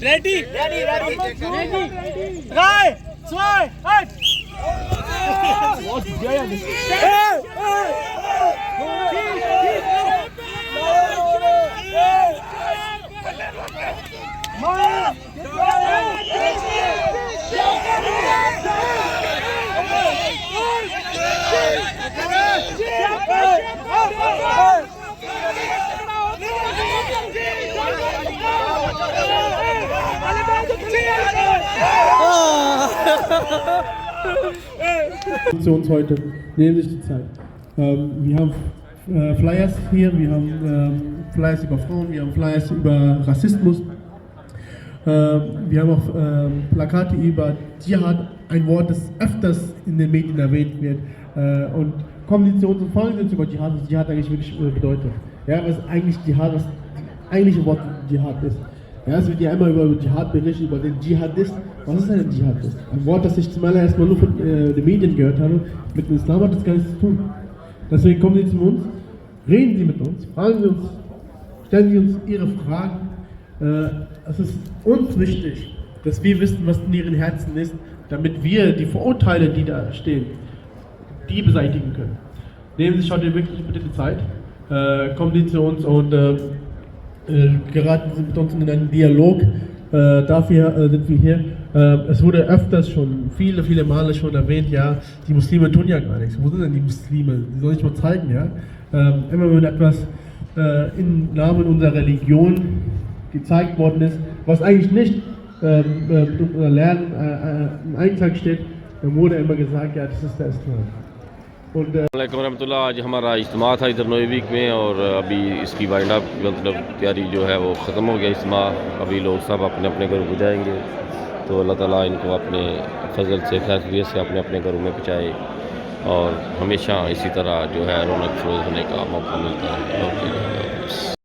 Ready? Ready. 3, 2, 1. Zu uns heute, nehmen sich die Zeit. Wir haben Flyers hier, wir haben Flyers über Frauen, wir haben Flyers über Rassismus, wir haben auch Plakate über Dschihad, ein Wort, das öfters in den Medien erwähnt wird, und Kommunikations- und Folgen über Dschihad, was Dschihad eigentlich wirklich bedeutet. Ja, was eigentlich Dschihad, was das eigentliche Wort Dschihad ist. Ja, es wird ja immer über Dschihad berichtet, über den Dschihadist. Was ist ein Dschihadist? Ein Wort, das ich zum allerersten Mal nur von den Medien gehört habe. Mit dem Islam hat das gar nichts zu tun. Deswegen kommen Sie zu uns, reden Sie mit uns, fragen Sie uns, stellen Sie uns Ihre Fragen. Es ist uns wichtig, dass wir wissen, was in Ihren Herzen ist, damit wir die Vorurteile, die da stehen, die beseitigen können. Nehmen Sie sich heute wirklich bitte die Zeit, kommen Sie zu uns und geraten Sie mit uns in einen Dialog. Dafür sind wir hier. Es wurde öfters schon, viele Male schon erwähnt, ja, die Muslime tun ja gar nichts. Wo sind denn die Muslime? Die sollen sich mal zeigen, ja. Immer wenn etwas im Namen unserer Religion gezeigt worden ist, was eigentlich nicht mit unserem Lernen im Einklang steht, dann wurde immer gesagt, ja, das ist der Islam. वालेकुम रहमतुल्लाह। आज हमारा इज्तिमा था इधर नोए वीक में और अभी इसकी वाइंड अप मतलब तैयारी जो है वो ख़त्म हो गया इज्तिमा। अभी लोग सब अपने अपने घरों को जाएंगे, तो अल्लाह ताला इनको अपने फजल से खैरियत से अपने अपने घरों में पहुँचाए और हमेशा इसी तरह जो है रौनक फरोज़ होने का मौका मिलता है।